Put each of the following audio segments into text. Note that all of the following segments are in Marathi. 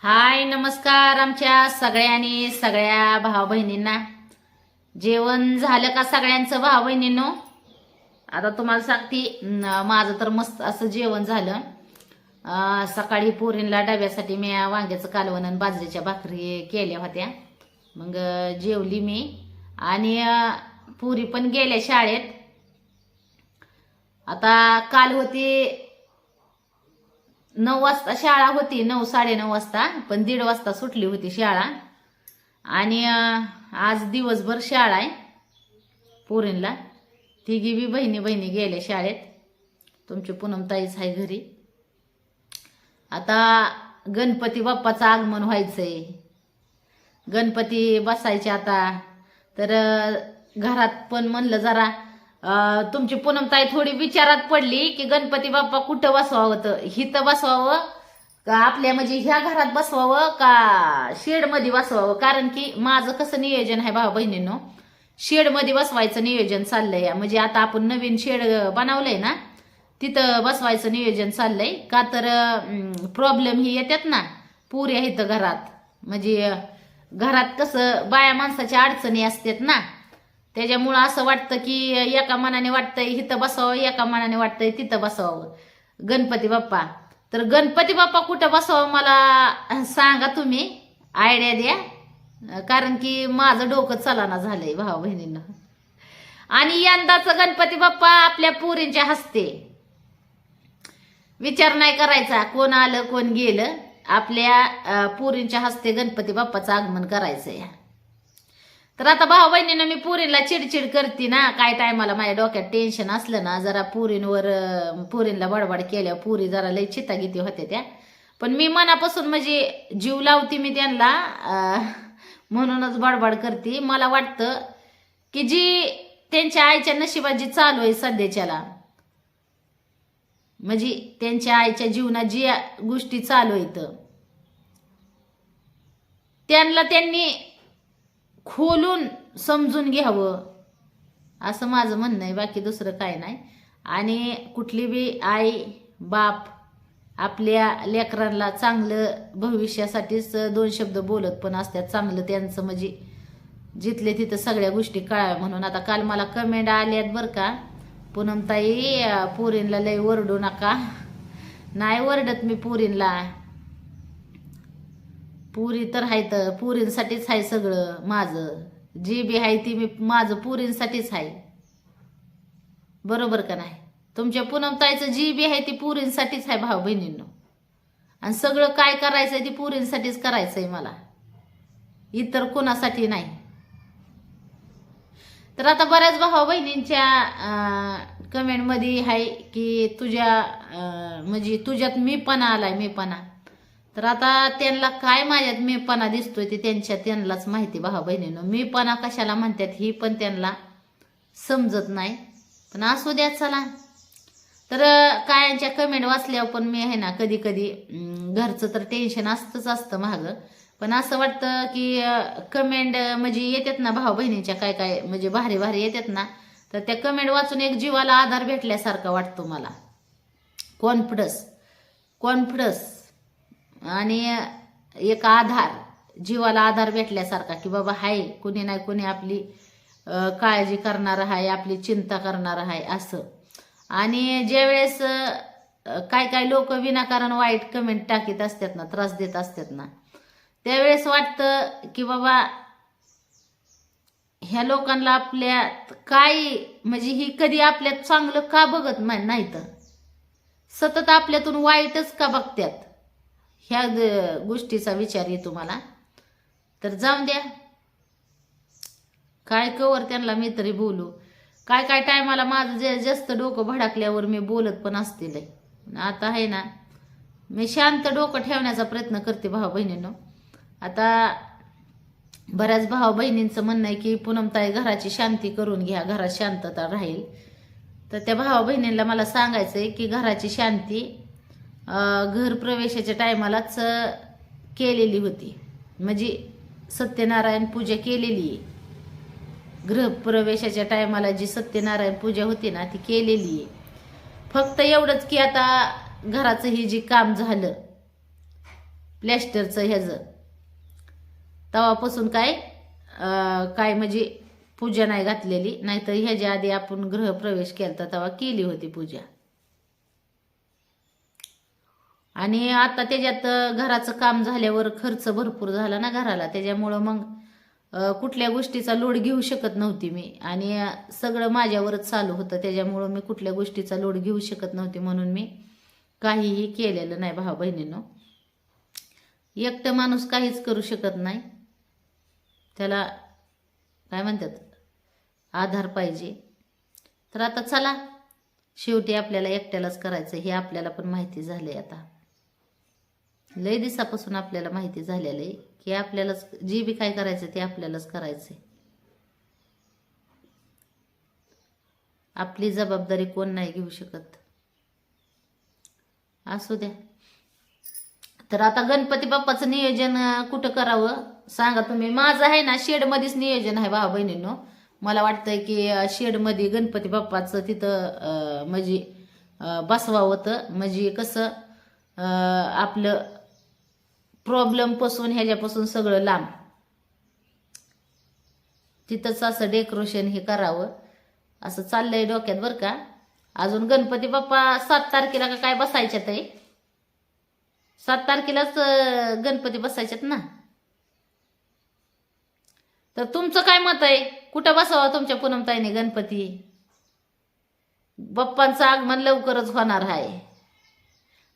हाय नमस्कार आमच्या सगळ्या भाऊ बहिणींना जेवण झालं का सगळ्यांचं भाऊ बहिणींनो? आता तुम्हाला सांगते माझं तर मस्त असं जेवण झालं. सकाळी पोरींला डब्यासाठी मी वांग्याचं कालवण आणि बाजरीच्या भाकरी केल्या होत्या. मग जेवली मी आणि पुरी पण गेल्या शाळेत. आता काल होती 9 वाजता शाळा होती, 9-9:30 वाजता, पण 1:30 वाजता सुटली होती शाळा. आणि आज दिवसभर शाळा आहे पोरींला. तिघी बी बहिणी गेल्या शाळेत. तुमची पूनमताईच आहे घरी. आता गणपती बाप्पाचं आगमन व्हायचंय, गणपती बसायचे आता. तर घरात पण म्हणलं जरा तुमची पूनमताई थोडी विचारात पडली की गणपती बाप्पा कुठं बसवावं, तर हिथं बसवावं का आपल्या म्हणजे ह्या घरात बसवावं का शेडमध्ये बसवावं. कारण की माझं कसं नियोजन आहे भाऊ बहिणींनो, शेडमध्ये बसवायचं नियोजन चाललंय. म्हणजे आता आपण नवीन शेड बनवलंय ना, तिथं बसवायचं नियोजन चाललंय. का तर प्रॉब्लेम ही येतात ना पुऱ्या इथं घरात. म्हणजे घरात कसं बाया माणसाच्या अडचणी असतात ना, त्याच्यामुळं असं वाटतं की एका मनाने वाटतंय इथं बसावं, एका मनाने वाटतंय तिथं बसावं गणपती बाप्पा. तर गणपती बाप्पा कुठं बसावं मला सांगा तुम्ही, आयडिया द्या. कारण की माझं डोकं चलाना झालंय भाऊ बहिणींना. आणि यंदाचं गणपती बाप्पा आपल्या पोरींच्या हस्ते, विचार नाही करायचा कोण आलं कोण गेलं, आपल्या पोरींच्या हस्ते गणपती बाप्पाचं आगमन करायचंय. तर आता भाऊ बहिणीनं मी पुरीला चिडचिड करते ना, काय टायमाला माझ्या डोक्यात टेन्शन असलं ना, जरा पुरींला बडबड केल्या पुरी जरा लई चितागिती होत्या त्या. पण मी मनापासून म्हणजे जीव लावते मी त्यांना, म्हणूनच बडबड करते. मला वाटतं की जी त्यांच्या आईच्या नशिबात जी चालू आहे सध्याच्याला, म्हणजे त्यांच्या आईच्या जीवनात जी गोष्टी चालू आहेत त्यांनी खोलून समजून घ्यावं असं माझं म्हणणं आहे, बाकी दुसरं काय नाही. आणि कुठली बी आई बाप आपल्या लेकरांना चांगलं भविष्यासाठीच 2 शब्द बोलत पण असतात, चांगलं त्यांचं म्हणजे जिथले तिथं सगळ्या गोष्टी कळाव्या म्हणून. आता काल मला कमेंट आल्यात बरं का, पूनमताई पोरींला लय ओरडू नका. नाही ओरडत मी पोरींला, पुरी तर आहे, तर पुरींसाठीच आहे सगळं माझं. जी बी आहे ती मी माझं पुरींसाठीच आहे, बरोबर का नाही? तुमच्या पूनमताईचं जी बी आहे ती पुरींसाठीच आहे भाऊ बहिणींनो. आणि सगळं काय करायचंय ती पुरींसाठीच करायचंय मला, इतर कोणासाठी नाही. तर आता बऱ्याच भाऊ बहिणींच्या कमेंटमध्ये आहे की तुझ्या म्हणजे तुझ्यात मीपणा आलाय, मीपणा. तर आता त्यांना काय माझ्यात मीपणा दिसतोय ते त्यांनाच माहिती भाऊ बहिणीनं. मीपणा कशाला म्हणतात ही पण त्यांना समजत नाही, पण असू द्या चला. तर कायांच्या कमेंट वाचल्यावर पण मी आहे ना कधी कधी घरचं तर टेन्शन असतं मागं, पण असं वाटतं की कमेंट म्हणजे येतात ना भाऊ बहिणीच्या काय काय म्हणजे भारी भारी येतात ना, तर त्या कमेंट वाचून एक जीवाला आधार भेटल्यासारखा वाटतो मला. कॉन्फिडन्स आणि एक आधार, जीवाला आधार भेटल्यासारखा की बाबा हाय कुणी नाही कुणी आपली काळजी करणार आहे, आपली चिंता करणार आहे असं. आणि ज्यावेळेस काय लोक विनाकारण वाईट कमेंट टाकीत असतात ना, त्रास देत असतात ना, त्यावेळेस वाटतं की बाबा ह्या लोकांना आपल्या काय म्हणजे ही कधी आपल्यात चांगलं का बघत नाही, तर सतत आपल्यातून वाईटच का बघतात, ह्या गोष्टीचा विचार येतो मला. तर जाऊन द्या, काय कवर त्यांना मी तरी बोलू. काय टायमाला माझं जास्त डोकं भडकल्यावर मी बोलत पण असतील. आता आहे ना मी शांत डोकं ठेवण्याचा प्रयत्न करते भाऊ बहिणींनो. आता बऱ्याच भाऊ बहिणींचं म्हणणं आहे की पूनमताई घराची शांती करून घ्या, घरात शांतता राहील. तर त्या भाऊ बहिणींना मला सांगायचंय की घराची शांती घर प्रवेशाच्या टायमालाच केलेली होती, म्हणजे सत्यनारायण पूजा केलेली आहे. गृहप्रवेशाच्या टायमाला जी सत्यनारायण पूजा होती ना ती केलेली आहे. फक्त एवढंच की आता घराचं ही जी काम झालं प्लॅस्टरचं ह्याचं. तेव्हापासून काय म्हणजे पूजा नाही घातलेली, नाहीतर ह्याच्या आधी आपण गृहप्रवेश केला तेव्हा केली होती पूजा. आणि आता त्याच्यात घराचं काम झाल्यावर खर्च भरपूर झाला ना घराला, त्याच्यामुळं मग कुठल्या गोष्टीचा लोड घेऊ शकत नव्हती मी. आणि सगळं माझ्यावरच चालू होतं, त्याच्यामुळं मी कुठल्या गोष्टीचा लोड घेऊ शकत नव्हती, म्हणून मी काहीही केलेलं नाही. भावा बहिणींनो, एकटं माणूस काहीच करू शकत नाही, त्याला काय म्हणतात आधार पाहिजे. तर आता चला, शेवटी आपल्याला एकट्यालाच करायचं हे आपल्याला पण माहिती झालंय. आता लय दिवसापासून आपल्याला माहिती झालेलं आहे की आपल्यालाच जे बी काय करायचं ते आपल्यालाच करायचंय. आपली जबाबदारी कोण नाही घेऊ शकत. असू द्या. तर आता गणपती बाप्पाचं नियोजन कुठं करावं सांगा तुम्ही. माझं आहे ना शेडमध्येच नियोजन आहे भावा बहिणींनो. मला वाटतंय की शेडमध्ये गणपती बाप्पाचं तिथं म्हणजे बसवावं होतं, म्हणजे कसं आपलं प्रॉब्लेम पासून ह्याच्यापासून सगळं लांब, तिथंच असं डेकोरेशन हे करावं असं चाललंय डोक्यात बरं का. अजून गणपती बाप्पा 7 तारखेला का काय बसायच्यात आहे, 7 तारखेलाच गणपती बसायच्यात ना. तर तुमचं काय मत आहे, कुठं बसावं तुमच्या पूनमताईने गणपती? बाप्पांचं आगमन लवकरच होणार आहे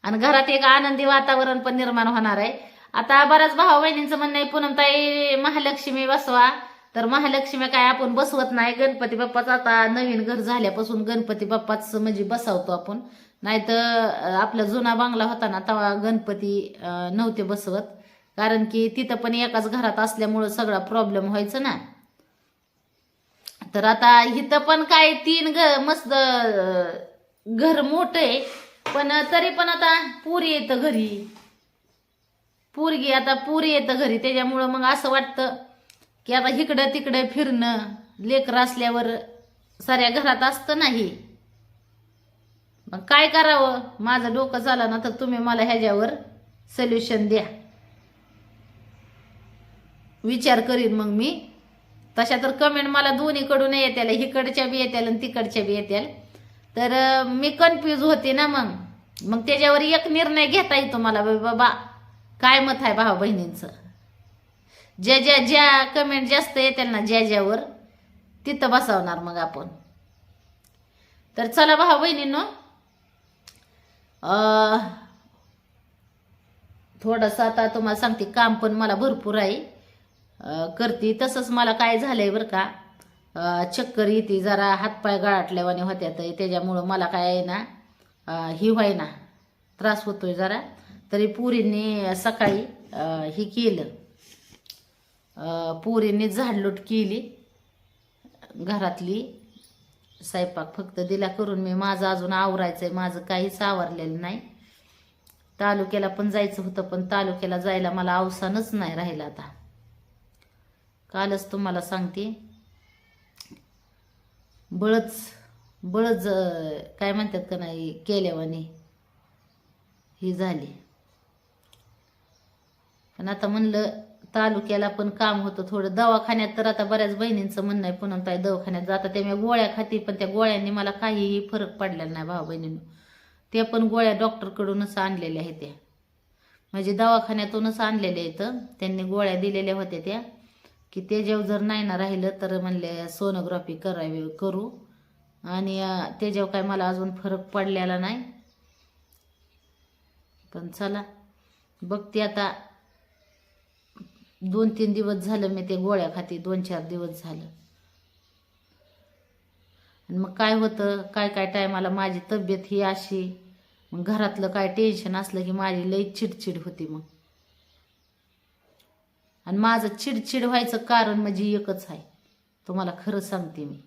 आणि घरात एक आनंदी वातावरण पण निर्माण होणार आहे. आता बऱ्याच भावा बहिणींचं म्हणणं आहे पूनमताई महालक्ष्मी बसवा, तर महालक्ष्मी काय आपण बसवत नाही. गणपती बाप्पाचं आता नवीन घर झाल्यापासून गणपती बाप्पाचं म्हणजे बसवतो आपण, नाहीतर आपला जुना बंगला होता ना तेव्हा गणपती नव्हते बसवत, कारण की तिथं पण एकाच घरात असल्यामुळं सगळा प्रॉब्लेम व्हायचा ना. तर आता इथं पण काय 3 घर मस्त घर मोठं आहे, पण तरी पण आता पुरी येतं घरी, पुरी येतं घरी, त्याच्यामुळं मग असं वाटतं की आता इकडं तिकडं फिरणं, लेकरं असल्यावर साऱ्या घरात असतं नाही. मग काय करावं, माझं डोकं झालं ना तर तुम्ही मला ह्याच्यावर सोल्युशन द्या, विचार करीन मग मी. तशा तर कमेंट मला दोन्हीकडून येत्याल, इकडच्या बी येत्याल आणि तिकडच्या बी येत्याल. तर मी कन्फ्यूज होते ना, मग त्याच्यावर एक निर्णय घेता येतो मला, बाबा काय मत आहे भावा बहिणींचं. ज्या कमेंट जास्त येतील ना ज्यावर तिथं बसवणार मग आपण. तर चला भावा बहिणींनो, थोडंसं आता तुम्हाला सांगते, काम पण मला भरपूर आहे, करते. तसंच मला काय झालंय बरं का, चक्कर येते, जरा हातपाय गळाटल्यावाने होत्या, तर त्याच्यामुळं मला काय आहे ना ही व्हायना, त्रास होतोय जरा. तरी पुरींनी सकाळी ही केलं, पुरींनी झाडलोट केली घरातली, स्वयंपाक फक्त दिला करून. मी माझं अजून आवरायचंय, माझं काहीच आवरलेलं नाही. तालुक्याला पण जायचं होतं, पण तालुक्याला जायला मला अवसानच नाही राहिलं. आता कालच तुम्हाला सांगते, बळच काय म्हणतात का नाही केल्यावानी ही झाली. पण आता म्हणलं तालुक्याला पण काम होतं थोडं, दवाखान्यात तर आता बऱ्याच बहिणींचं म्हणणं आहे पूनमताई दवाखान्यात जाता, त्या मी गोळ्या खाती, पण त्या गोळ्यांनी मला काहीही फरक पडलेला नाही भावा बहिणींनो. त्या पण गोळ्या डॉक्टरकडूनच आणलेल्या आहेत, त्या म्हणजे दवाखान्यातूनच आणलेल्या आहेत. त्यांनी गोळ्या दिलेल्या होत्या त्या, की त्याच्यावर जर नाही ना राहिलं तर म्हणले सोनोग्राफी करू, आणि त्याच्यावर काय मला अजून फरक पडलेला नाही. पण चला बघते आता, 2-3 दिवस झालं मी ते गोळ्या खाती, 2-4 दिवस झालं. आणि मग काय होतं, काय टायमाला माझी तब्येत ही अशी, मग घरातलं काय टेन्शन असलं की माझी लई चिडचिड होती मग. आणि माझं चिडचिड व्हायचं कारण म्हणजे एकच आहे, तुम्हाला खरं सांगते मी,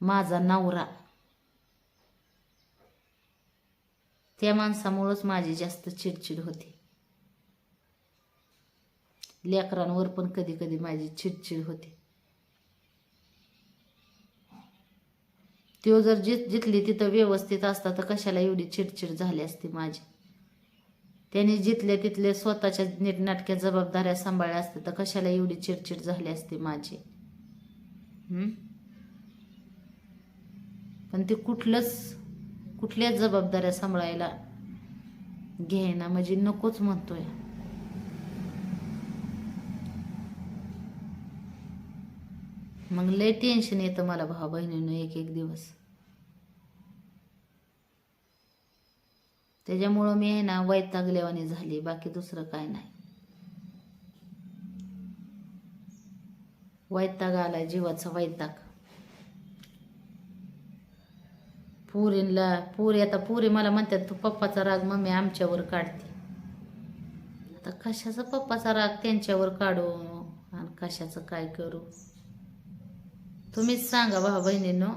माझा नवरा. त्या माणसामुळंच माझी जास्त चिडचिड होती. लेकरांवर पण कधी कधी माझी चिडचिड होती. तो जर जिथली तिथं व्यवस्थित असता तर कशाला एवढी चिडचिड झाली असती माझी. त्यांनी जिथल्या तिथले स्वतःच्या नीटनाटक्या जबाबदाऱ्या सांभाळल्या असते तर कशाला एवढी चिडचिड झाली असते माझी. पण ते कुठल्याच जबाबदाऱ्या सांभाळायला घेईना, म्हणजे नकोच म्हणतोय. मग लय टेन्शन येतं मला भाऊ बहिणीनं एक एक दिवस. त्याच्यामुळं मी आहे ना वैतागल्यावानी झाली, बाकी दुसरं काय नाही. वैताग आलाय, जीवाचा वैताग. पुरी मला म्हणतात तू पप्पाचा राग मम्मी आमच्यावर काढते. आता कशाचा पप्पाचा राग त्यांच्यावर काढू आणि कशाचं काय करू तुम्हीच सांगा भाऊ बहिणींनो.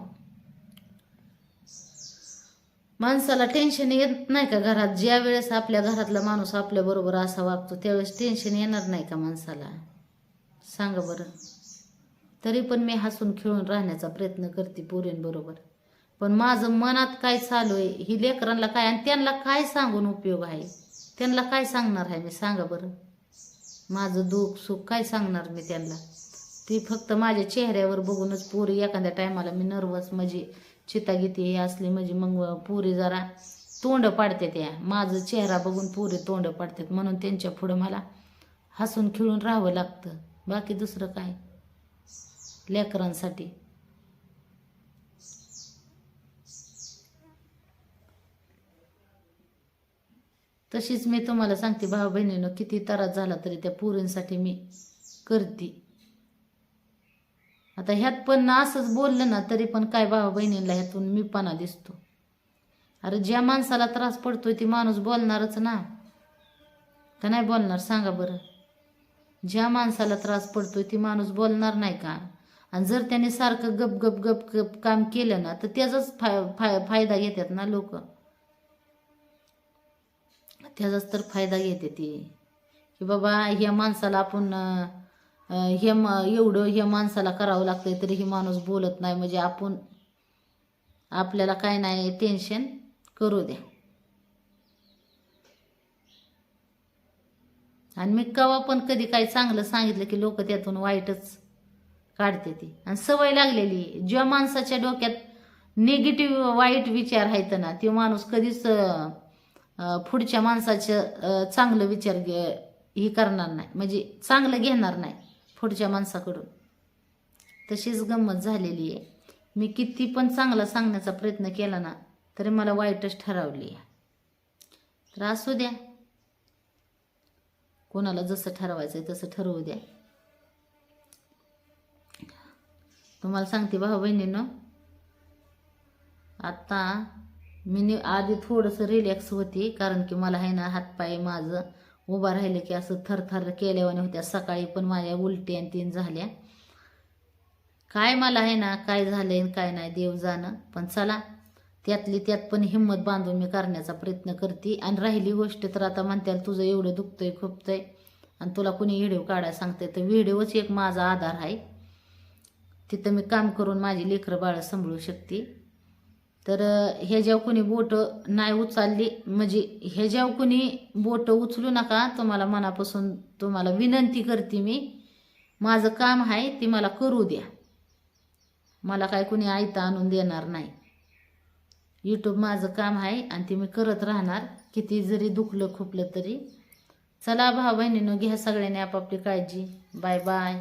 माणसाला टेन्शन येत नाही का घरात? ज्या वेळेस आपल्या घरातला माणूस आपल्या बरोबर असा वागतो त्यावेळेस टेन्शन येणार नाही का माणसाला? सांगा बरं. तरी पण मी हसून खेळून राहण्याचा प्रयत्न करते पोरींबरोबर. पण माझं मनात काय चालू आहे ही लेकरांना काय, आणि त्यांना काय सांगून उपयोग आहे? त्यांना काय सांगणार आहे मी? सांगा बरं. माझं दुःख सुख काय सांगणार मी त्यांना? ती फक्त माझ्या चेहऱ्यावर बघूनच पोरी एखाद्या टायमाला मी नर्वस म्हणजे चितागीती हे असली म्हणजे मग पोरी जरा तोंड पाडतात. त्या माझं चेहरा बघून पोरी तोंड पाडतात, म्हणून त्यांच्या पुढं मला हसून खिळून राहावं लागतं. बाकी दुसरं काय लेकरांसाठी. तशीच मी तुम्हाला सांगते भाऊ बहिणीनं, किती त्रास झाला तरी त्या पोरींसाठी मी करते. आता ह्यात पण असंच बोललं ना तरी पण काय भाऊ बहिणींना ह्यातून मीपणा दिसतो. अरे ज्या माणसाला त्रास पडतोय ती माणूस बोलणारच ना, का नाही बोलणार? सांगा बरं. ज्या माणसाला त्रास पडतोय ती माणूस बोलणार नाही का? आणि जर त्याने सारखं गप गप गप गप काम केलं ना तर त्याचाच फायदा घेतात ना लोक. त्याचाच तर फायदा घेते ती की बाबा ह्या माणसाला आपण एवढं ह्या माणसाला करावं लागतंय तरी ही माणूस बोलत नाही, म्हणजे आपल्याला काय नाही टेन्शन करू द्या. आणि मी कवा पण कधी काही चांगलं सांगितलं की लोक त्यातून वाईटच काढते ती. आणि सवय लागलेली, ज्या माणसाच्या डोक्यात निगेटिव्ह वाईट विचार आहेत ना ते माणूस कधीच पुढच्या माणसाचं चांगलं विचार ही करणार नाही, म्हणजे चांगलं घेणार नाही पुढच्या माणसाकडून. तशीच गंमत झालेली आहे. मी किती पण चांगला सांगण्याचा प्रयत्न केला ना तरी मला वाईटच ठरवली आहे. तर असू द्या, कोणाला जसं ठरवायचंय तसं ठरवू द्या. तुम्हाला सांगते भाऊ बहिणींनो, आता मी आधी थोडंसं रिलॅक्स होती, कारण की मला आहे ना हातपाय माझं उभा राहिलं की असं थरथर केल्यावाने होत्या. सकाळी पण माझ्या उलटी आणि 3 झाल्या. काय मला आहे ना काय झालंय काय नाही देव जाणं. पण चला त्यातली त्यात पण हिंमत बांधून मी करण्याचा प्रयत्न करते. आणि राहिली गोष्ट तर आता म्हणत्याल तुझं एवढं दुखतंय खुपतंय आणि तुला कुणी व्हिडिओ काढायला सांगतंय, तर व्हिडिओच एक माझा आधार आहे. तिथं मी काम करून माझी लेकरं बाळं सांभाळू शकते. तर ह्याच्यावर कुणी बोटं नाही उचलली, म्हणजे ह्याच्यावर कुणी बोटं उचलू नका. तुम्हाला मनापासून तुम्हाला विनंती करते मी. माझं काम आहे ती मला करू द्या. मला काय कुणी आयतं आणून देणार नाही. यूट्यूब माझं काम आहे आणि ते मी करत राहणार, किती जरी दुखलं खुपलं तरी. चला भाऊ बहिणींनो, घ्या सगळ्यांनी आपापली काळजी. Bye bye.